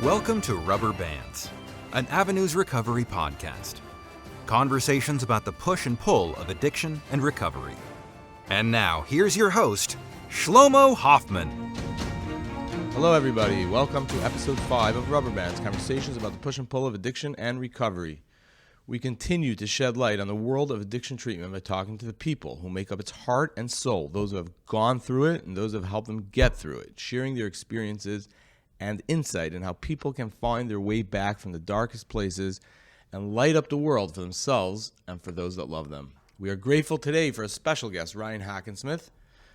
Welcome to Rubber Bands, an Avenues Recovery podcast. Conversations about the push and pull of addiction and recovery. And now, here's your host, Shlomo Hoffman. Hello, everybody. Welcome to episode 5 of Rubber Bands, conversations about the push and pull of addiction and recovery. We continue to shed light on the world of addiction treatment by talking to the people who make up its heart and soul, those who have gone through it and those who have helped them get through it, sharing their experiences and insight in how people can find their way back from the darkest places and light up the world for themselves and for those that love them. We are grateful today for a special guest, Ryan Hockensmith,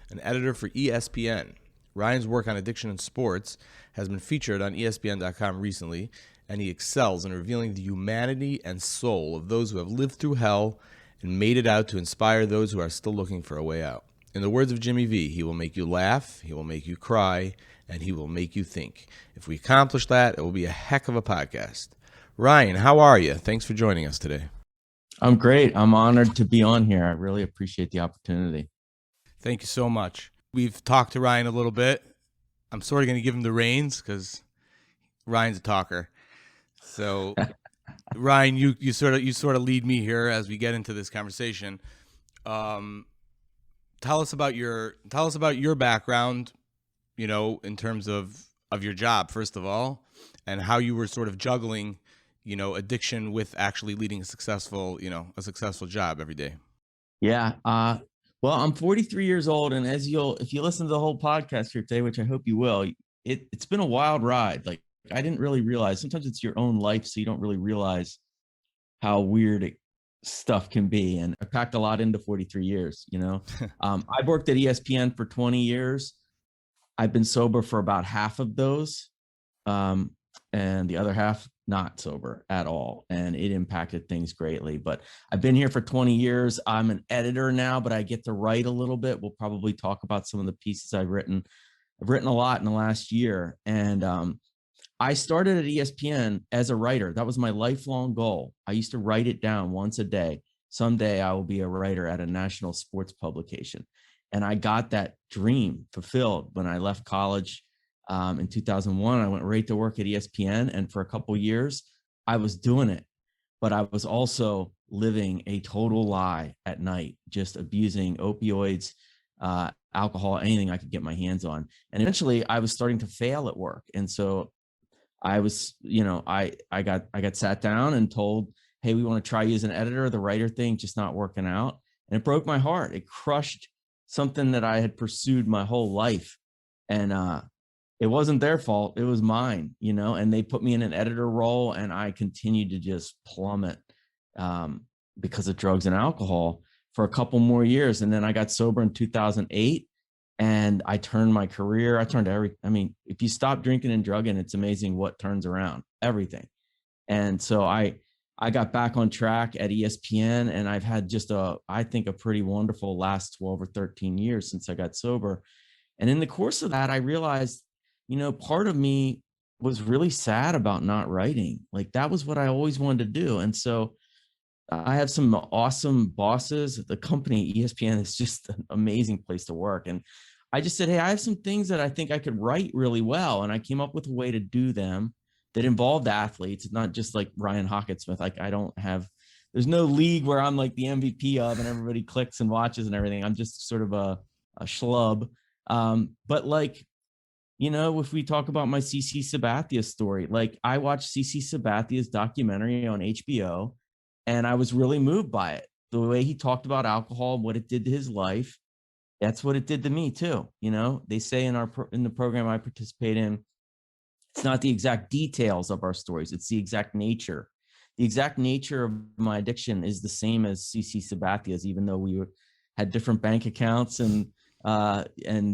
an editor for ESPN. Ryan's work on addiction and sports has been featured on ESPN.com recently, and he excels in revealing the humanity and soul of those who have lived through hell and made it out to inspire those who are still looking for a way out. In the words of Jimmy V, he will make you laugh, he will make you cry, and he will make you think. If we accomplish that, it will be a heck of a podcast. Ryan, how are you? Thanks for joining us today. I'm great. I'm honored to be on here. I really appreciate the opportunity. Thank you so much. We've talked to Ryan a little bit. I'm sort of going to give him the reins because Ryan's a talker. So, Ryan, you sort of lead me here as we get into this conversation. Tell us about your background, you know, in terms of your job, first of all, and how you were sort of juggling, you know, addiction with actually leading a successful job every day. Yeah. Well, I'm 43 years old, and if you listen to the whole podcast here today, which I hope you will, it's been a wild ride. Like, I didn't really realize, sometimes it's your own life, so you don't really realize how weird stuff can be. And I packed a lot into 43 years, you know. I've worked at ESPN for 20 years. I've been sober for about half of those, and the other half not sober at all. And it impacted things greatly. But I've been here for 20 years. I'm an editor now, but I get to write a little bit. We'll probably talk about some of the pieces I've written. I've written a lot in the last year. And I started at ESPN as a writer. That was my lifelong goal. I used to write it down once a day. Someday I will be a writer at a national sports publication. And I got that dream fulfilled when I left college in 2001. I went right to work at ESPN. And for a couple of years, I was doing it. But I was also living a total lie at night, just abusing opioids, alcohol, anything I could get my hands on. And eventually I was starting to fail at work. And so I was, you know, I got sat down and told, hey, we want to try you as an editor. The writer thing just not working out. And it broke my heart. It crushed something that I had pursued my whole life. And it wasn't their fault. It was mine, you know, and they put me in an editor role, and I continued to just plummet because of drugs and alcohol for a couple more years. And then I got sober in 2008. And I turned my career, if you stop drinking and drugging, it's amazing what turns around, everything. And so I got back on track at ESPN, and I've had just I think a pretty wonderful last 12 or 13 years since I got sober. And in the course of that, I realized, you know, part of me was really sad about not writing. Like, that was what I always wanted to do. And so I have some awesome bosses. The company, ESPN, is just an amazing place to work. And I just said, hey, I have some things that I think I could write really well. And I came up with a way to do them that involved athletes, not just like Ryan Hockensmith. Like, there's no league where I'm like the MVP of and everybody clicks and watches and everything. I'm just sort of a schlub. But like, you know, if we talk about my CC Sabathia story, like, I watched CC Sabathia's documentary on HBO, and I was really moved by it. The way he talked about alcohol and what it did to his life. That's what it did to me too. You know, they say in the program I participate in, it's not the exact details of our stories. It's the exact nature. The exact nature of my addiction is the same as CC Sabathia's, even though we had different bank accounts and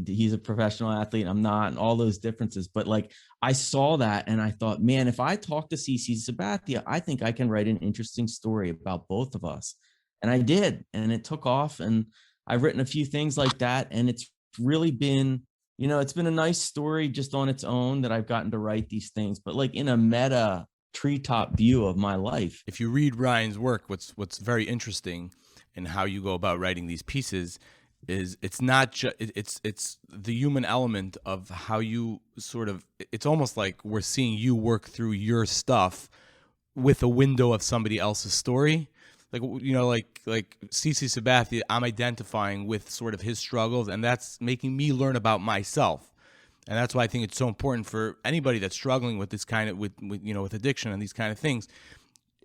he's a professional athlete. I'm not, and all those differences. But like, I saw that and I thought, man, if I talk to CC Sabathia, I think I can write an interesting story about both of us. And I did, and it took off, and I've written a few things like that. And it's really been, you know, it's been a nice story just on its own that I've gotten to write these things, but like in a meta treetop view of my life. If you read Ryan's work, what's very interesting in how you go about writing these pieces is it's not just it's the human element of how you sort of, it's almost like we're seeing you work through your stuff with a window of somebody else's story. Like, you know, like CC Sabathia, I'm identifying with sort of his struggles, and that's making me learn about myself. And that's why I think it's so important for anybody that's struggling with this kind of, with you know, with addiction and these kind of things.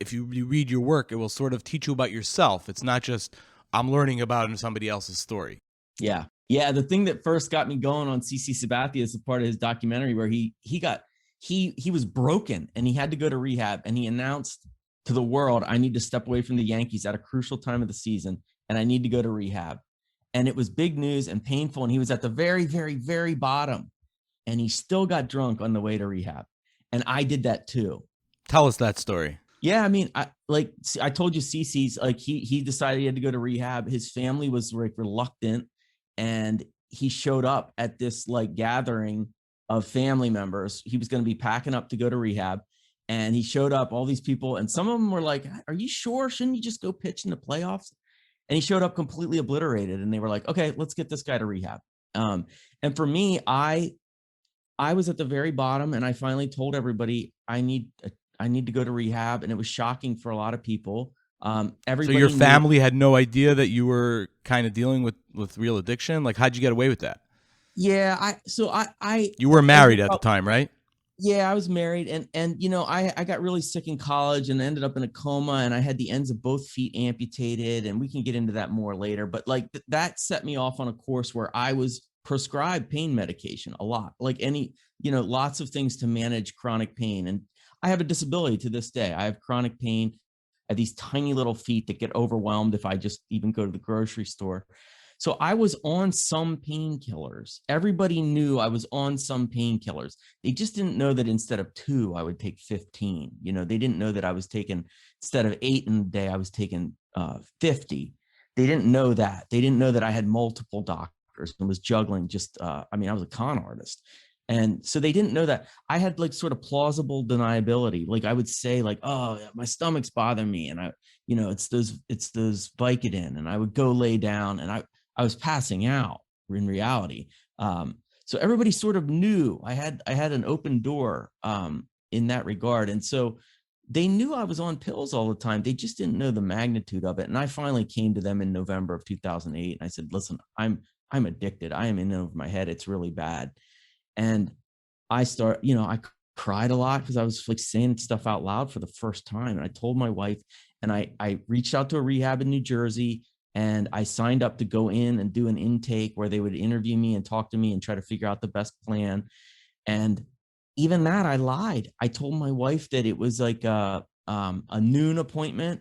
If you read your work, it will sort of teach you about yourself. It's not just I'm learning about somebody else's story. Yeah. Yeah. The thing that first got me going on CC Sabathia is a part of his documentary where he was broken and he had to go to rehab, and he announced to the world, I need to step away from the Yankees at a crucial time of the season, and I need to go to rehab. And it was big news and painful. And he was at the very, very, very bottom, and he still got drunk on the way to rehab. And I did that too. Tell us that story. Yeah, I mean, I told you, CC's like he decided he had to go to rehab. His family was like reluctant, and he showed up at this like gathering of family members. He was going to be packing up to go to rehab, and he showed up. All these people, and some of them were like, "Are you sure? Shouldn't you just go pitch in the playoffs?" And he showed up completely obliterated, and they were like, "Okay, let's get this guy to rehab." And for me, I was at the very bottom, and I finally told everybody I need to go to rehab, and it was shocking for a lot of people. Everybody. So your family had no idea that you were kind of dealing with real addiction? Like, how'd you get away with that? Yeah, you were married at the time, right? Yeah, I was married, and you know, I got really sick in college and ended up in a coma, and I had the ends of both feet amputated, and we can get into that more later. But like that set me off on a course where I was prescribed pain medication a lot, like lots of things to manage chronic pain. And I have a disability to this day. I have chronic pain. I have these tiny little feet that get overwhelmed if I just even go to the grocery store. So I was on some painkillers. Everybody knew I was on some painkillers. They just didn't know that instead of 2, I would take 15. You know, they didn't know that I was taking, instead of 8 in a day, I was taking 50. They didn't know that. They didn't know that I had multiple doctors and was juggling I was a con artist. And so they didn't know that. I had like sort of plausible deniability. Like I would say like, oh, my stomach's bothering me. And it's those Vicodin. And I would go lay down, and I was passing out in reality. So everybody sort of knew I had an open door in that regard. And so they knew I was on pills all the time. They just didn't know the magnitude of it. And I finally came to them in November of 2008. And I said, listen, I'm addicted. I am in over my head. It's really bad. And I cried a lot because I was like saying stuff out loud for the first time. And I told my wife, and I reached out to a rehab in New Jersey, and I signed up to go in and do an intake where they would interview me and talk to me and try to figure out the best plan. And even that, I lied. I told my wife that it was like a noon appointment,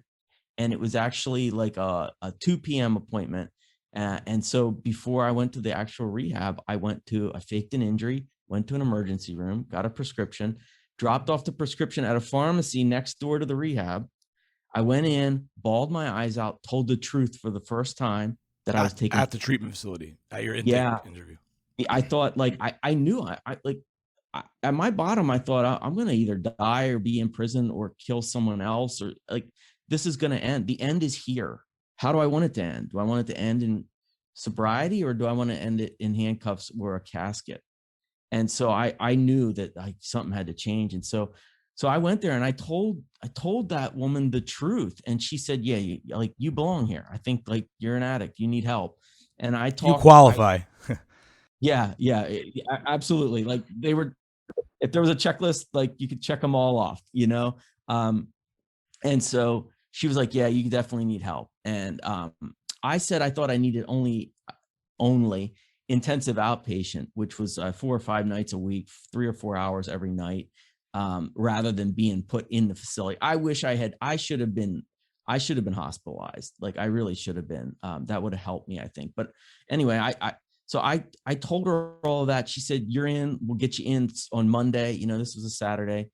and it was actually like a 2 p.m. appointment. And so before I went to the actual rehab, I faked an injury, went to an emergency room, got a prescription, dropped off the prescription at a pharmacy next door to the rehab. I went in, bawled my eyes out, told the truth for the first time that I was taking at the treatment facility at your intake interview. I thought like, I knew at my bottom, I thought I'm going to either die or be in prison or kill someone else, or like, this is going to end. The end is here. How do I want it to end? Do I want it to end in sobriety, or do I want to end it in handcuffs or a casket? And so I knew that something had to change. And so I went there, and I told that woman the truth. And she said, yeah, you belong here. I think like you're an addict. You need help. And I talked. You qualify. Yeah, absolutely. Like if there was a checklist, like you could check them all off, you know? And so she was like, yeah, you definitely need help. And I said I thought I needed only intensive outpatient, which was 4 or 5 nights a week, 3 or 4 hours every night, rather than being put in the facility. I should have been hospitalized. Like I really should have been. That would have helped me, I think. But anyway, I told her all of that. She said, you're in, we'll get you in on Monday. You know, this was a Saturday.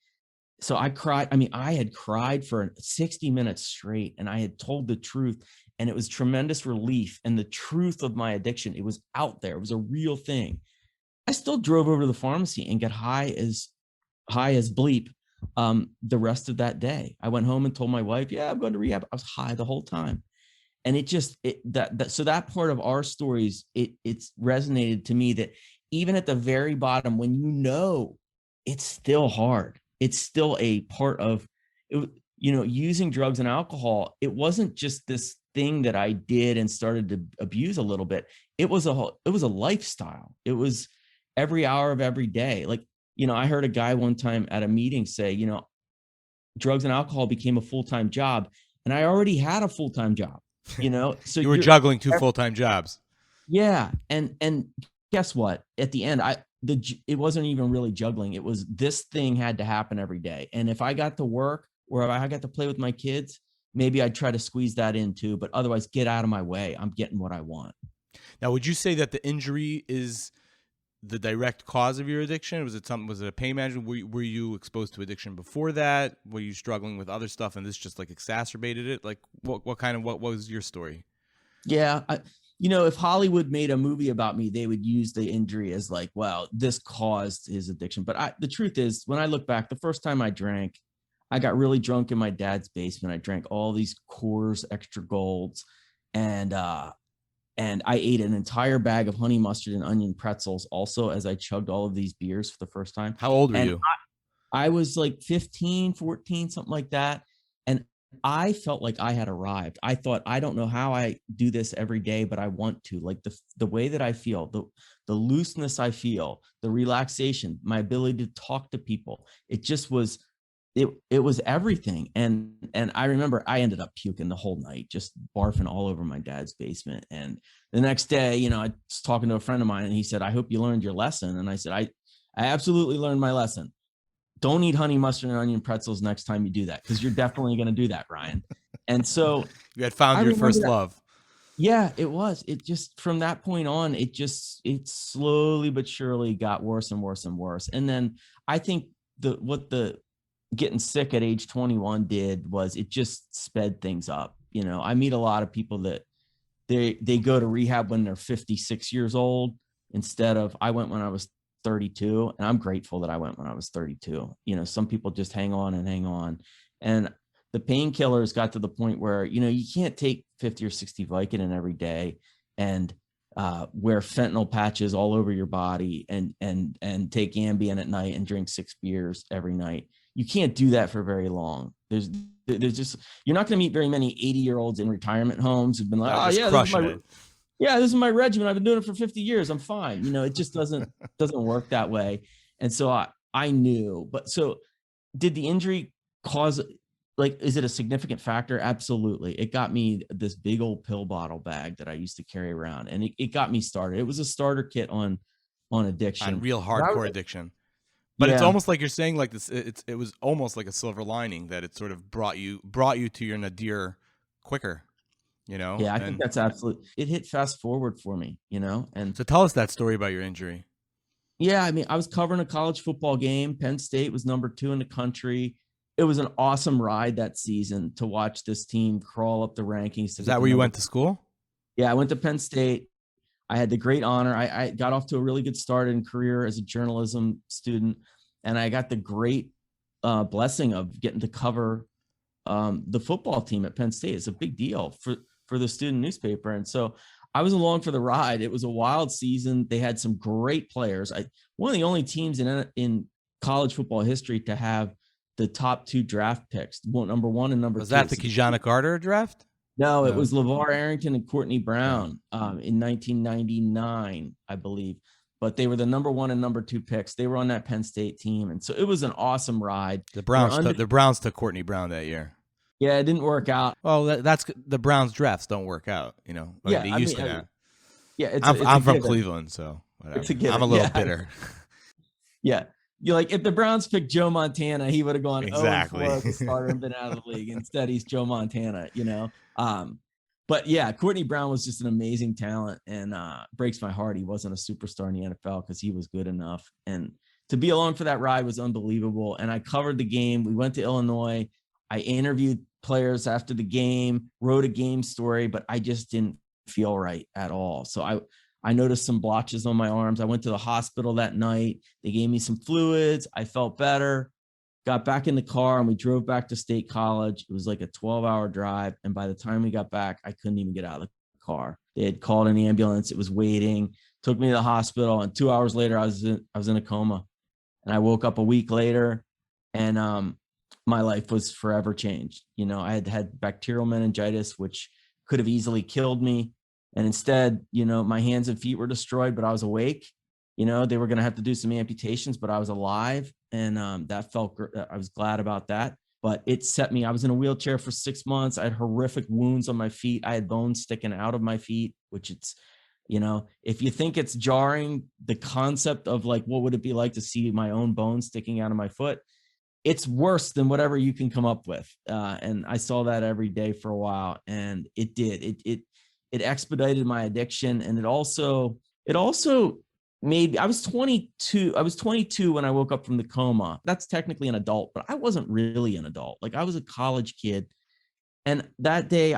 So I cried. I mean, I had cried for 60 minutes straight, and I had told the truth, and it was tremendous relief. And the truth of my addiction, it was out there. It was a real thing. I still drove over to the pharmacy and got high as bleep the rest of that day. I went home and told my wife, yeah, I'm going to rehab. I was high the whole time. And so that part of our stories, it's resonated to me that even at the very bottom, when it's still hard, it's still a part of it, using drugs and alcohol. It wasn't just this thing that I did and started to abuse a little bit. It was a lifestyle. It was every hour of every day. Like, I heard a guy one time at a meeting say, drugs and alcohol became a full-time job, and I already had a full-time job, so you were juggling 2 full-time jobs. Yeah. And guess what? At the end, it wasn't even really juggling. It was, this thing had to happen every day. And if I got to work or if I got to play with my kids, maybe I'd try to squeeze that in too, but otherwise get out of my way. I'm getting what I want. Now, would you say that the injury is the direct cause of your addiction? Was it a pain management? Were you exposed to addiction before that? Were you struggling with other stuff and this just like exacerbated it? Like what was your story? Yeah. If Hollywood made a movie about me, they would use the injury as like, well, this caused his addiction. But the truth is, when I look back, the first time I drank, I got really drunk in my dad's basement. I drank all these Coors Extra Golds, and I ate an entire bag of honey mustard and onion pretzels also as I chugged all of these beers for the first time. How old were you? I was like 15, 14, something like that. And I felt like I had arrived. I thought, I don't know how I do this every day, but I want to. Like the way that I feel, the looseness I feel, the relaxation, my ability to talk to people. It just was, it was everything. And I remember I ended up puking the whole night, just barfing all over my dad's basement. And the next day, I was talking to a friend of mine and he said, I hope you learned your lesson. And I said, I absolutely learned my lesson. Don't eat honey mustard and onion pretzels next time you do that, because you're definitely going to do that, Ryan. And so you had found your first love. Yeah, it was. It just, from that point on, it slowly but surely got worse and worse and worse. And then I think what the getting sick at age 21 did was it just sped things up. I meet a lot of people that they go to rehab when they're 56 years old instead of, I went when I was 32, and I'm grateful that I went when I was 32. Some people just hang on. And the painkillers got to the point where, you can't take 50 or 60 Vicodin every day and wear fentanyl patches all over your body and take Ambien at night and drink 6 beers every night. You can't do that for very long. There's just, you're not going to meet very many 80-year-olds in retirement homes who've been like, oh yeah, this is my regimen. I've been doing it for 50 years. I'm fine. It just doesn't work that way. And so I knew, but so did the injury cause, like, is it a significant factor? Absolutely. It got me this big old pill bottle bag that I used to carry around, and it got me started. It was a starter kit on addiction, on real hardcore addiction. But it's almost like you're saying, like this, it was almost like a silver lining that it sort of brought you to your nadir quicker. Yeah, I think that's absolutely, it hit fast forward for me, and so tell us that story about your injury. Yeah. I mean, I was covering a college football game. Penn State was number 2 in the country. It was an awesome ride that season to watch this team crawl up the rankings. Is that where you went to school? Yeah, I went to Penn State. I had the great honor. I got off to a really good start in career as a journalism student, and I got the great blessing of getting to cover the football team at Penn State. It's a big deal for the student newspaper. And so I was along for the ride. It was a wild season. They had some great players. One of the only teams in college football history to have the top 2 draft picks, number 1 and number 2. Was that the Kijana Carter draft? No, it was LeVar Arrington and Courtney Brown in 1999, I believe. But they were the number 1 and number 2 picks. They were on that Penn State team. And so it was an awesome ride. The Browns took Courtney Brown that year. Yeah, it didn't work out. Well, that's the Browns drafts don't work out, Yeah, they used to. Yeah, I'm from Cleveland, so whatever. I'm a little bitter. Yeah, you're like, if the Browns picked Joe Montana, he would have gone exactly 0-4 as a starter and been out of the league. Instead, he's Joe Montana. But yeah, Courtney Brown was just an amazing talent, and breaks my heart he wasn't a superstar in the NFL, because he was good enough. And to be along for that ride was unbelievable. And I covered the game. We went to Illinois. I interviewed players after the game, wrote a game story, but I just didn't feel right at all. So I noticed some blotches on my arms. I went to the hospital that night. They gave me some fluids. I felt better, got back in the car and we drove back to State College. It was like a 12-hour drive. And by the time we got back, I couldn't even get out of the car. They had called an ambulance. It was waiting, took me to the hospital. And 2 hours later, I was in a coma. And I woke up a week later and my life was forever changed. You know, I had bacterial meningitis, which could have easily killed me. And instead, you know, my hands and feet were destroyed, but I was awake. You know, they were going to have to do some amputations, but I was alive. And that felt, I was glad about that. But it set me, I was in a wheelchair for 6 months. I had horrific wounds on my feet. I had bones sticking out of my feet, which it's, you know, if you think it's jarring, the concept of like, what would it be like to see my own bones sticking out of my foot? It's worse than whatever you can come up with. And I saw that every day for a while, and it did. It expedited my addiction. And it also made, I was 22 when I woke up from the coma. That's technically an adult, but I wasn't really an adult. Like I was a college kid. And that day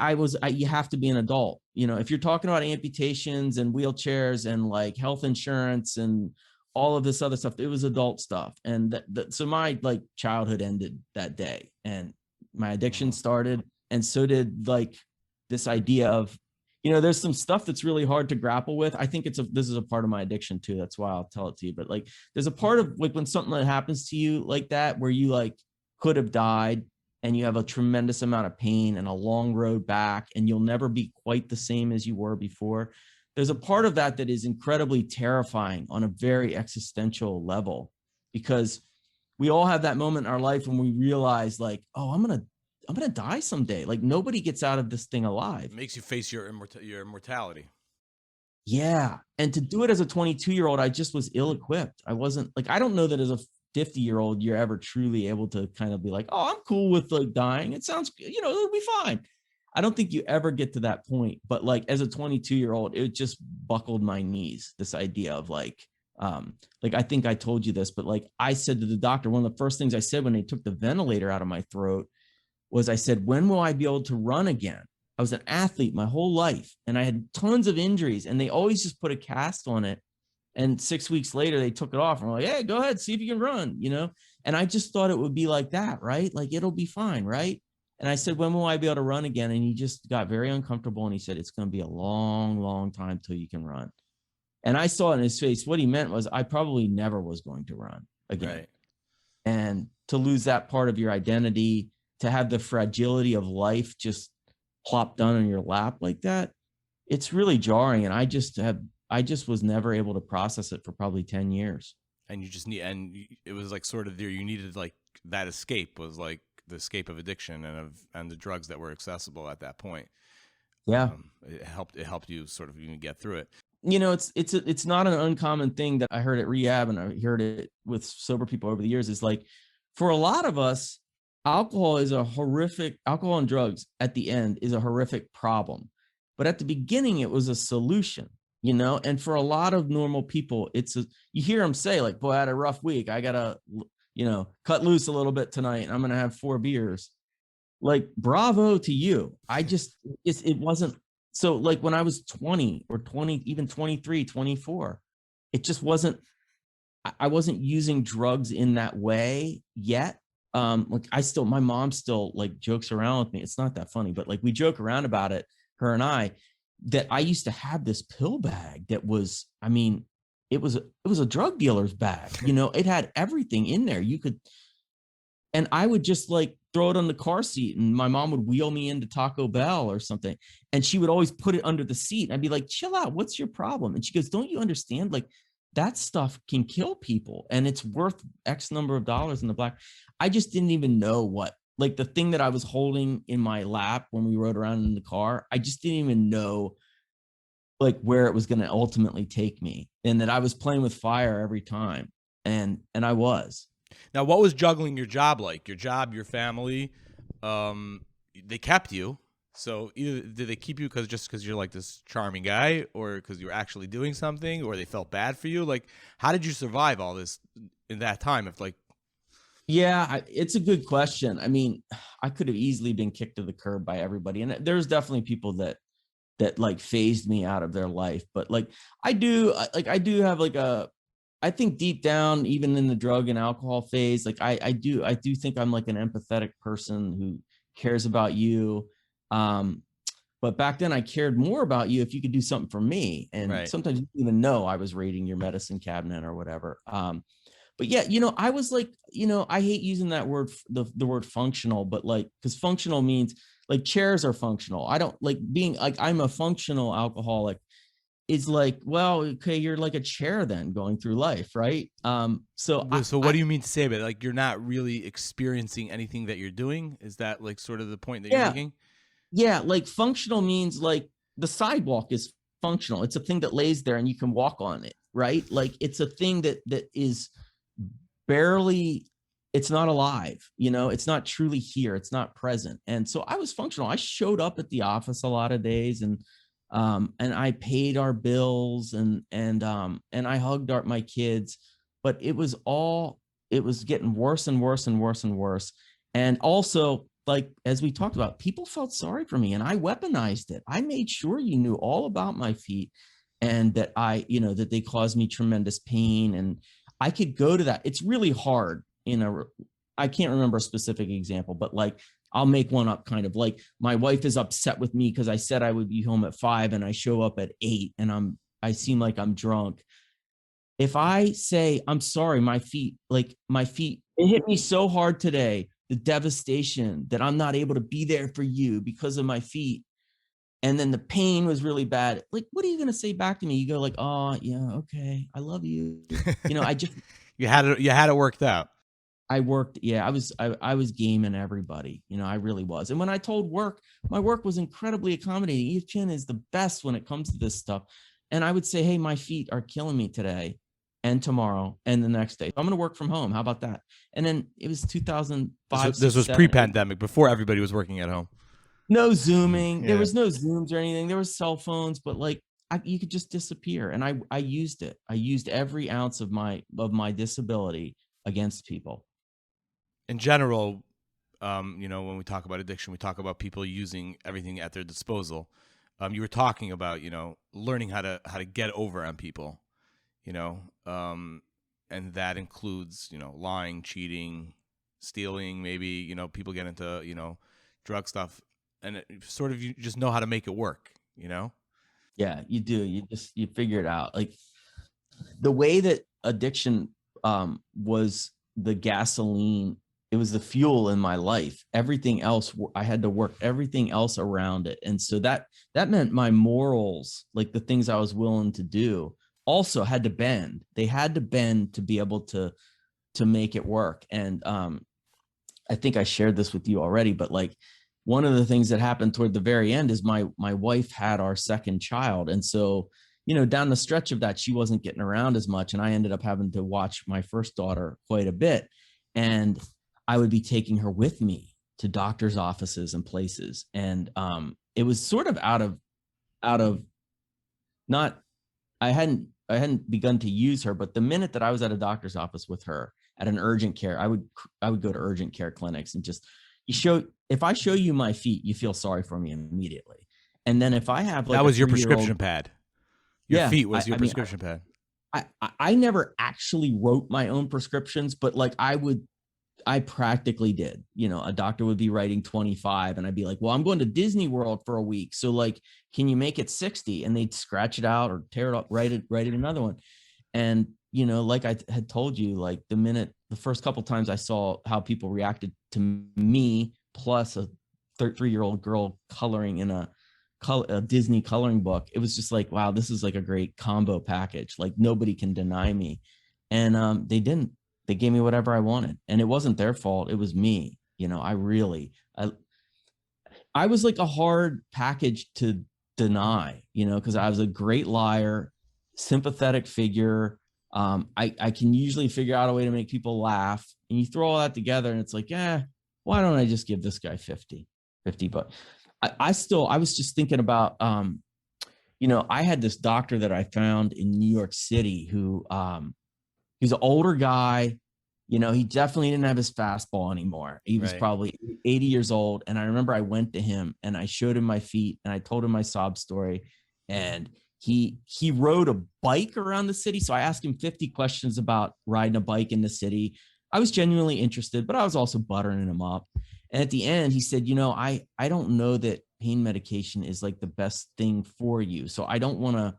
you have to be an adult. You know, if you're talking about amputations and wheelchairs and like health insurance and all of this other stuff, it was adult stuff. And so my like childhood ended that day and my addiction started. And so did like this idea of, you know, there's some stuff that's really hard to grapple with. I think this is a part of my addiction too. That's why I'll tell it to you. But like, there's a part of like when something that happens to you like that, where you like could have died and you have a tremendous amount of pain and a long road back and you'll never be quite the same as you were before. There's a part of that that is incredibly terrifying on a very existential level, because we all have that moment in our life when we realize like, oh, I'm going to die someday. Like nobody gets out of this thing alive. It makes you face your immortality. Yeah. And to do it as a 22-year-old, I just was ill-equipped. I wasn't like, I don't know that as a 50-year-old, you're ever truly able to kind of be like, oh, I'm cool with like dying. It sounds, you know, it'll be fine. I don't think you ever get to that point. But like as a 22-year-old, it just buckled my knees. This idea of like I think I told you this, but like I said to the doctor, one of the first things I said when they took the ventilator out of my throat was I said, when will I be able to run again? I was an athlete my whole life and I had tons of injuries and they always just put a cast on it. And 6 weeks later, they took it off and were like, hey, go ahead, see if you can run, you know? And I just thought it would be like that, right? Like, it'll be fine, right? And I said, when will I be able to run again? And he just got very uncomfortable. And he said, it's going to be a long, long time till you can run. And I saw in his face, what he meant was I probably never was going to run again. Right. And to lose that part of your identity, to have the fragility of life just plop down on your lap like that, it's really jarring. And I just was never able to process it for probably 10 years. And it was like sort of there, you needed like that escape was like the escape of addiction and the drugs that were accessible at that point. Yeah. It helped you sort of even get through it. You know, it's not an uncommon thing that I heard at rehab and I heard it with sober people over the years is like, for a lot of us, alcohol and drugs at the end is a horrific problem. But at the beginning, it was a solution. You know, and for a lot of normal people, you hear them say like, boy, I had a rough week. I got to, you know, cut loose a little bit tonight. I'm going to have 4 beers. Like, bravo to you. It wasn't. So like when I was 20 or 20, even 23, 24, it just wasn't, I wasn't using drugs in that way yet. Like my mom still like jokes around with me. It's not that funny, but like we joke around about it, her and I, that I used to have this pill bag that was, I mean, it was a drug dealer's bag, you know, it had everything in there and I would just like throw it on the car seat and my mom would wheel me into Taco Bell or something. And she would always put it under the seat. And I'd be like, chill out. What's your problem? And she goes, don't you understand? Like that stuff can kill people and it's worth X number of dollars in the black. I just didn't even know what, like the thing that I was holding in my lap when we rode around in the car, I just didn't even know like where it was going to ultimately take me and that I was playing with fire every time. And I was. Now, what was juggling your job like? Your job, your family, they kept you. So either did they keep you because you're like this charming guy or because you were actually doing something or they felt bad for you? Like, how did you survive all this in that time? If like, yeah, it's a good question. I mean, I could have easily been kicked to the curb by everybody. And there's definitely people that like phased me out of their life. But like, I do have like I think deep down, even in the drug and alcohol phase, like I do think I'm like an empathetic person who cares about you. But back then I cared more about you if you could do something for me. And Right. sometimes you didn't even know I was raiding your medicine cabinet or whatever. But yeah, I was like, I hate using that word, the word functional, but like, because functional means like chairs are functional. I don't like being like, I'm a functional alcoholic is like, well, okay, you're like a chair then going through life, right? So What do you mean to say about it? Like you're not really experiencing anything that you're doing? Is that like sort of the point that you're yeah, making? yeah, like functional means like the sidewalk is functional. It's a thing that lays there and you can walk on it, right? Like it's a thing that is barely, it's not alive, it's not truly here, it's not present. And so I was functional. I showed up at the office a lot of days, and I paid our bills, and I hugged my kids, but it was getting worse and worse and worse and worse. And also, like, as we talked about, people felt sorry for me and I weaponized it. I made sure you knew all about my feet, and that that they caused me tremendous pain. And I could go to that. It's really hard I can't remember a specific example, but like, I'll make one up, kind of like my wife is upset with me because I said I would be home at 5 and I show up at 8 and I seem like I'm drunk. If I say, I'm sorry, my feet, it hit me so hard today, the devastation that I'm not able to be there for you because of my feet. And then the pain was really bad. Like, what are you going to say back to me? You go like, oh yeah, okay, I love you. I just, You had it worked out. I worked. Yeah, I was gaming everybody. I really was. And when I told my work was incredibly accommodating. ESPN is the best when it comes to this stuff. And I would say, hey, my feet are killing me today and tomorrow and the next day. I'm going to work from home. How about that? And then it was 2005. This was pre-pandemic, before everybody was working at home. No Zooming. Yeah. There was no Zooms or anything. There was cell phones, but like you could just disappear. And I used it. I used every ounce of my disability against people. In general, when we talk about addiction, we talk about people using everything at their disposal. You were talking about, learning how to get over on people, and that includes, lying, cheating, stealing. Maybe, people get into, drug stuff, and you just know how to make it work, Yeah, you do. You figure it out. Like the way that addiction was the gasoline, it was the fuel in my life. Everything else, I had to work everything else around it. And so that meant my morals, like the things I was willing to do, also had to bend. They had to bend to be able to make it work. And I think I shared this with you already, but like one of the things that happened toward the very end is my wife had our second child. And so, down the stretch of that, she wasn't getting around as much. And I ended up having to watch my first daughter quite a bit. And I would be taking her with me to doctor's offices and places. And it was sort of out of not, I hadn't begun to use her, but the minute that I was at a doctor's office with her at an urgent care, I would go to urgent care clinics and just, if I show you my feet, you feel sorry for me immediately. And then if I have like that was your prescription pad. Your feet was your prescription pad. I never actually wrote my own prescriptions, but like I practically did. A doctor would be writing 25 and I'd be like, well, I'm going to Disney World for a week. So like, can you make it 60? And they'd scratch it out or tear it up, write it another one. And, like I had told you, like the first couple times I saw how people reacted to me, plus a 3-year-old girl coloring in a Disney coloring book, it was just like, wow, this is like a great combo package. Like nobody can deny me. And they didn't. They gave me whatever I wanted, and it wasn't their fault. It was me. I was like a hard package to deny, because I was a great liar, sympathetic figure. I can usually figure out a way to make people laugh, and you throw all that together and it's like, why don't I just give this guy 50 bucks? I was just thinking about, I had this doctor that I found in New York City who, he's an older guy. He definitely didn't have his fastball anymore. He was probably 80 years old. And I remember I went to him and I showed him my feet and I told him my sob story. And He rode a bike around the city. So I asked him 50 questions about riding a bike in the city. I was genuinely interested, but I was also buttering him up. And at the end, he said, I don't know that pain medication is like the best thing for you. So I don't want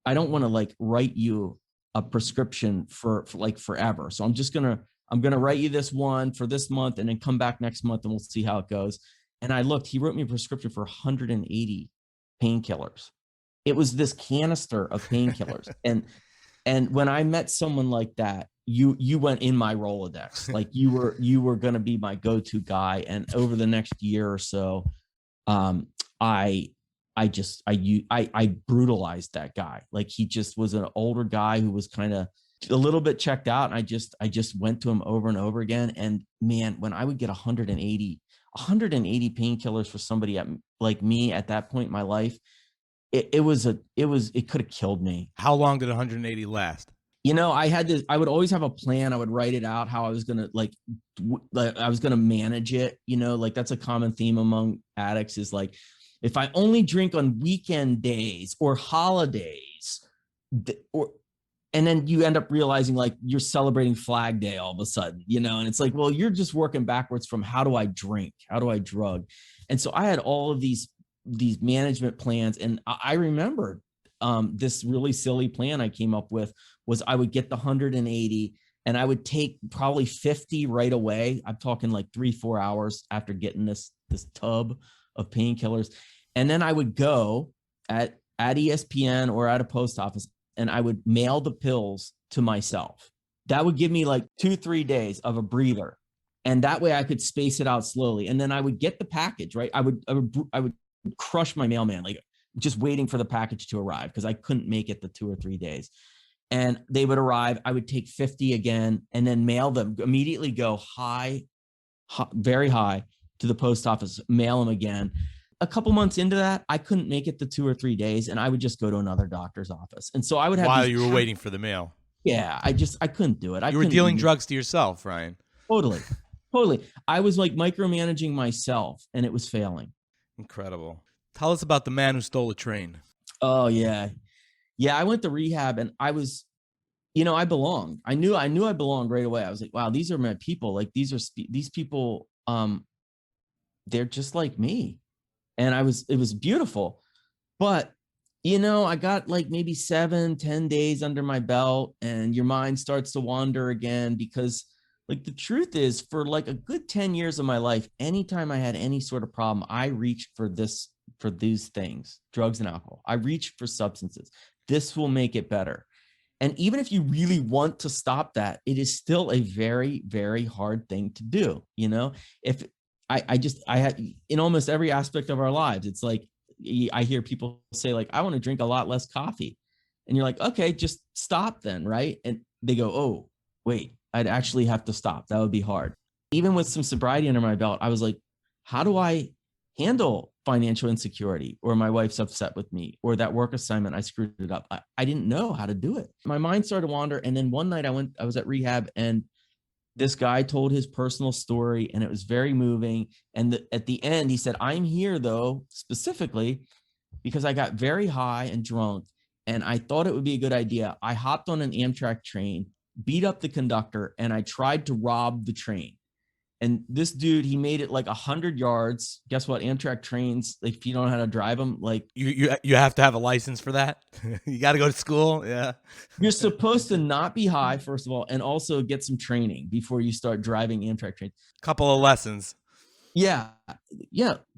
to like write you a prescription for like forever. So I'm going to write you this one for this month and then come back next month and we'll see how it goes. And I looked, he wrote me a prescription for 180 painkillers. It was this canister of painkillers. And when I met someone like that, you went in my Rolodex. Like you were going to be my go-to guy. And over the next year or so, I brutalized that guy. Like he just was an older guy who was kind of a little bit checked out. And I just went to him over and over again. And man, when I would get 180 painkillers for somebody like me at that point in my life, it could have killed me. How long did 180 last? I would always have a plan. I would write it out how I was going to manage it. Like that's a common theme among addicts is like, if I only drink on weekend days or holidays, and then you end up realizing like you're celebrating Flag Day all of a sudden, and it's like, well, you're just working backwards from how do I drink? How do I drug? And so I had all of these management plans. And I remember this really silly plan I came up with was I would get the 180 and I would take probably 50 right away. I'm talking like 3-4 hours after getting this tub of painkillers. And then I would go at ESPN or at a post office and I would mail the pills to myself. That would give me like 2-3 days of a breather. And that way I could space it out slowly. And then I would get the package, right? I would crush my mailman, like just waiting for the package to arrive because I couldn't make it the 2 or 3 days. And they would arrive. I would take 50 again and then mail them, immediately go very high to the post office, mail them again. A couple months into that, I couldn't make it the 2 or 3 days and I would just go to another doctor's office. And so I would have while you were waiting for the mail. Yeah, I couldn't do it. You were dealing drugs to yourself, Ryan. Totally. I was like micromanaging myself and it was failing. Incredible. Tell us about the man who stole a train. Oh yeah. Yeah. I went to rehab and I was, I belonged. I knew I belonged right away. I was like, wow, these are my people. Like these people, they're just like me. And it was beautiful, but I got like maybe 7-10 days under my belt and your mind starts to wander again because like the truth is for like a good 10 years of my life, anytime I had any sort of problem, I reached for these things, drugs and alcohol. I reached for substances. This will make it better. And even if you really want to stop that, it is still a very, very hard thing to do. If I had in almost every aspect of our lives, it's like, I hear people say like, I want to drink a lot less coffee. And you're like, okay, just stop then. Right. And they go, oh, wait, I'd actually have to stop. That would be hard. Even with some sobriety under my belt, I was like, how do I handle financial insecurity or my wife's upset with me or that work assignment, I screwed it up. I didn't know how to do it. My mind started to wander. And then one night I was at rehab and this guy told his personal story and it was very moving. And at the end, he said, I'm here though, specifically because I got very high and drunk and I thought it would be a good idea. I hopped on an Amtrak train, beat up the conductor, and I tried to rob the train. And this dude, he made it like 100 yards. Guess what? Amtrak trains, like if you don't know how to drive them, like you have to have a license for that. You got to go to school. Yeah. You're supposed to not be high, first of all, and also get some training before you start driving Amtrak trains. Couple of lessons. Yeah.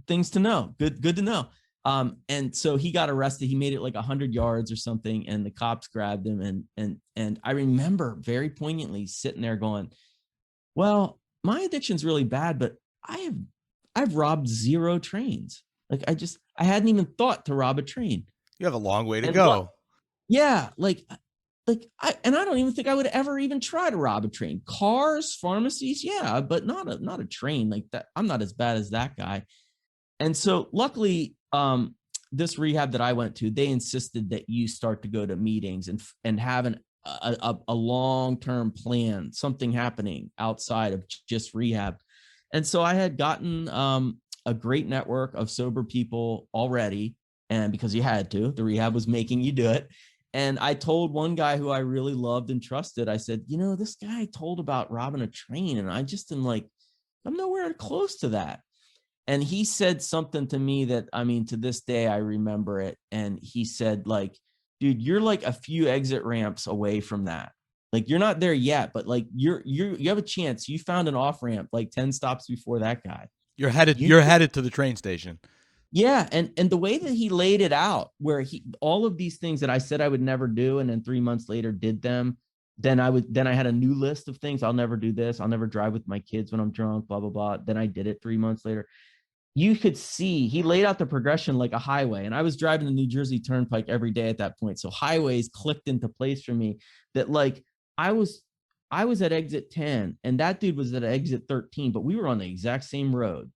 Things to know. Good to know. And so he got arrested. He made it like 100 yards or something, and the cops grabbed him. And I remember very poignantly sitting there going, well, my addiction's really bad, but I've robbed 0 trains. Like I hadn't even thought to rob a train. You have a long way to go. Yeah. I don't even think I would ever even try to rob a train. Cars, pharmacies. Yeah. But not a train like that. I'm not as bad as that guy. And so luckily, this rehab that I went to, they insisted that you start to go to meetings and have a long-term plan, something happening outside of just rehab. And so I had gotten a great network of sober people already. And because you had to, the rehab was making you do it. And I told one guy who I really loved and trusted, I said, this guy told about robbing a train, and I just am like, I'm nowhere close to that. And he said something to me that, I mean, to this day, I remember it. And he said, like, dude, you're like a few exit ramps away from that. Like, you're not there yet, but like you have a chance. You found an off ramp like 10 stops before that guy. You're headed to the train station. Yeah. And the way that he laid it out, where all of these things that I said I would never do, and then 3 months later did them. Then I had a new list of things. I'll never do this. I'll never drive with my kids when I'm drunk, blah, blah, blah. Then I did it 3 months later. You could see he laid out the progression like a highway. And I was driving the New Jersey Turnpike every day at that point. So highways clicked into place for me that, like, I was at exit 10 and that dude was at exit 13, but we were on the exact same road.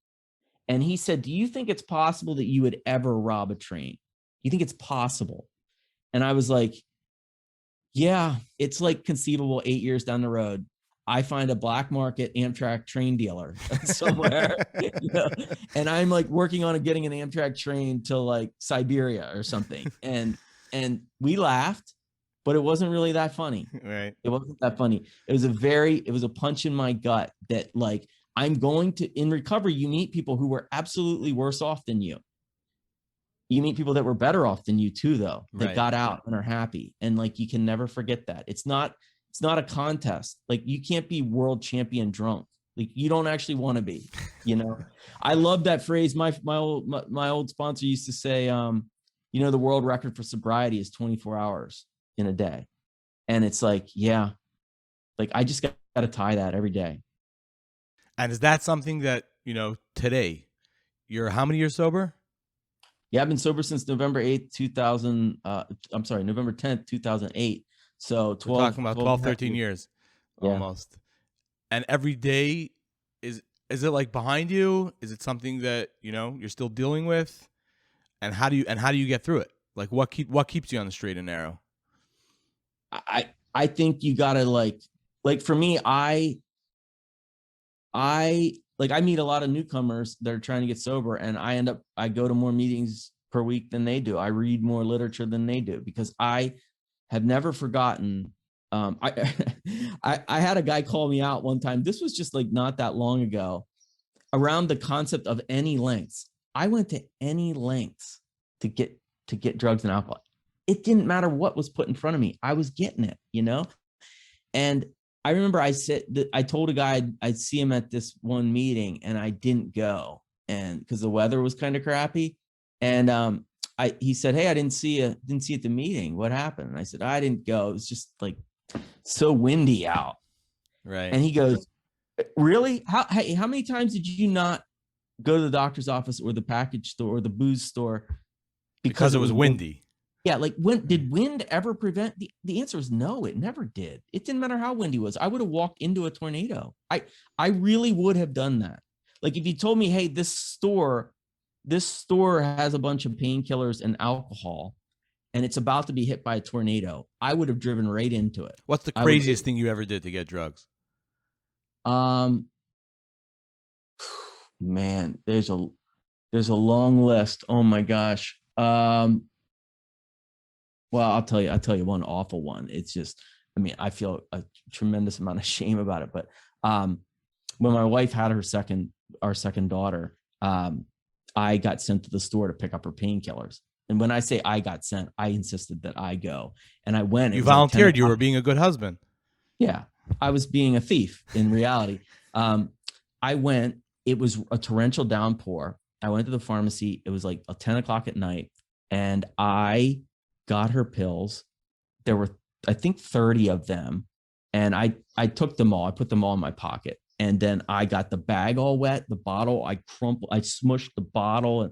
And he said, do you think it's possible that you would ever rob a train? You think it's possible? And I was like, yeah, it's like conceivable 8 years down the road. I find a black market Amtrak train dealer somewhere, and I'm like working on getting an Amtrak train to like Siberia or something. And we laughed, but it wasn't really that funny. Right. It wasn't that funny. It was a punch in my gut that, like, in recovery, you meet people who were absolutely worse off than you. You meet people that were better off than you too, though, that got out and are happy. And like, you can never forget that. It's not a contest. Like, you can't be world champion drunk. Like, you don't actually want to be, I love that phrase. My old sponsor used to say, the world record for sobriety is 24 hours in a day. And it's like, yeah, like, I just got to tie that every day. And is that something that, today, you're how many years sober? Yeah, I've been sober since November 8th, November 10th, 2008. So 12, we're talking about 12, 13 years almost. And every day, is it like behind you? Is it something that, you're still dealing with? And how do you get through it? Like, what keeps you on the straight and narrow? I think you gotta like for me, I meet a lot of newcomers that are trying to get sober, and I go to more meetings per week than they do. I read more literature than they do, because I have never forgotten. I had a guy call me out one time. This was just like not that long ago, around the concept of any lengths. I went to any lengths to get drugs and alcohol. It didn't matter what was put in front of me. I was getting it, And I remember I told a guy I'd see him at this one meeting, and I didn't go, and because the weather was kind of crappy. And he said, "Hey, I didn't see you at the meeting. What happened?" And I said, "I didn't go. It was just like so windy out." Right. And he goes, "Really? How many times did you not go to the doctor's office or the package store or the booze store because it was windy?" Yeah, like, did wind ever prevent? The answer is no, it never did. It didn't matter how windy it was. I would have walked into a tornado. I really would have done that. Like, if you told me, hey, this store has a bunch of painkillers and alcohol, and it's about to be hit by a tornado, I would have driven right into it. What's the craziest thing you ever did to get drugs? Man, there's a long list. Oh my gosh. Well, I'll tell you one awful one. It's just, I feel a tremendous amount of shame about it. But when my wife had our second daughter, I got sent to the store to pick up her painkillers. And when I say I got sent, I insisted that I go. And I went. You volunteered. You were being a good husband. Yeah, I was being a thief in reality. I went. It was a torrential downpour. I went to the pharmacy. It was like 10 o'clock at night. And I got her pills. There were, I think, 30 of them. And I took them all. I put them all in my pocket. And then I got the bag all wet, the bottle. I smushed the bottle.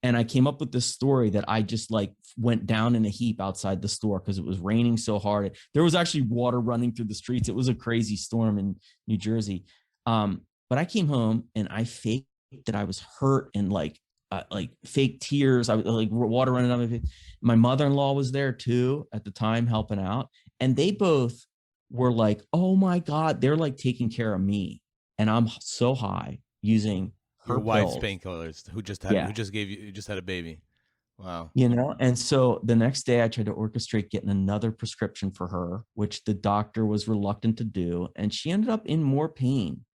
And I came up with this story that I just like went down in a heap outside the store because it was raining so hard. There was actually water running through the streets. It was a crazy storm in New Jersey. But I came home and I faked that I was hurt and like fake tears. I was like water running down my face. My mother-in-law was there too at the time helping out. And they both were like, oh my God, they're like taking care of me. And I'm so high using her your wife's pills. painkillers who just had a baby. Wow. And so the next day I tried to orchestrate getting another prescription for her, which the doctor was reluctant to do. And she ended up in more pain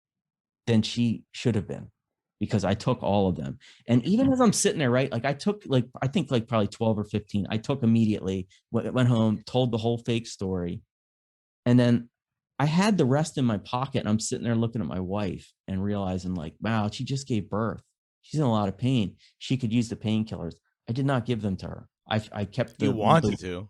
than she should have been because I took all of them. And even as I'm sitting there, right, like I took I think probably 12 or 15, I took immediately, went home, told the whole fake story. And then I had the rest in my pocket, and I'm sitting there looking at my wife and realizing like, wow, she just gave birth. She's in a lot of pain. She could use the painkillers. I did not give them to her. I kept You wanted to. not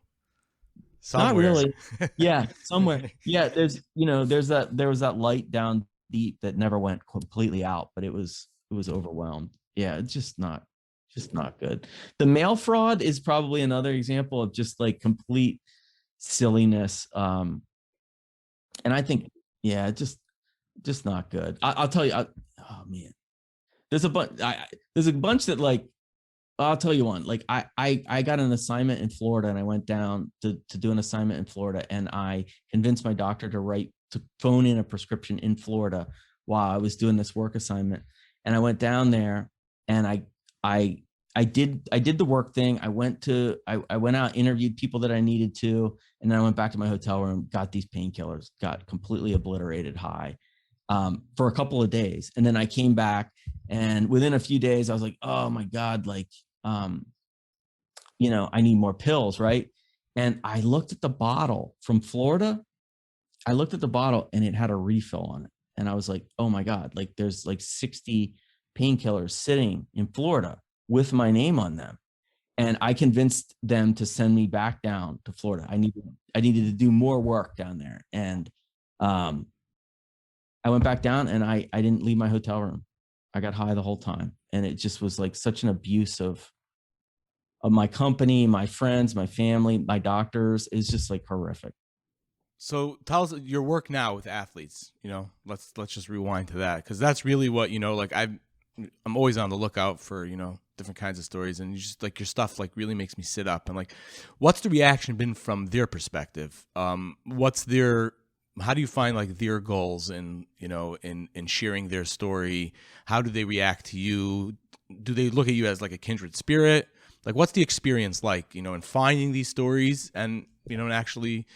Somewhere. really. Yeah, somewhere. Yeah, there was that light down deep that never went completely out, but it was overwhelmed. Yeah, it's just not good. The mail fraud is probably another example of just like complete silliness. And I think, yeah, just not good. I'll tell you. Oh man, there's a bunch. There's a bunch that like. I'll tell you one. Like I got an assignment in Florida, and I went down to do an assignment in Florida, and I convinced my doctor to phone in a prescription in Florida while I was doing this work assignment. And I went down there, and I did the work thing. I went out, interviewed people that I needed to, and then I went back to my hotel room, got these painkillers, got completely obliterated high for a couple of days. And then I came back, and within a few days, I was like, oh my God, like, I need more pills, right? And I looked at the bottle from Florida. I looked at the bottle, and it had a refill on it. And I was like, oh my God, like there's like 60 painkillers sitting in Florida with my name on them. And I convinced them to send me back down to Florida. I needed to do more work down there. And I went back down, and I didn't leave my hotel room. I got high the whole time. And it just was like such an abuse of my company, my friends, my family, my doctors. Is just like horrific. So tell us your work now with athletes. Let's just rewind to that, because that's really what like I'm always on the lookout for different kinds of stories, and just like your stuff like really makes me sit up and like, what's the reaction been from their perspective? How do you find like their goals in sharing their story? How do they react to you? Do they look at you as like a kindred spirit? Like, what's the experience like, in finding these stories and, and actually,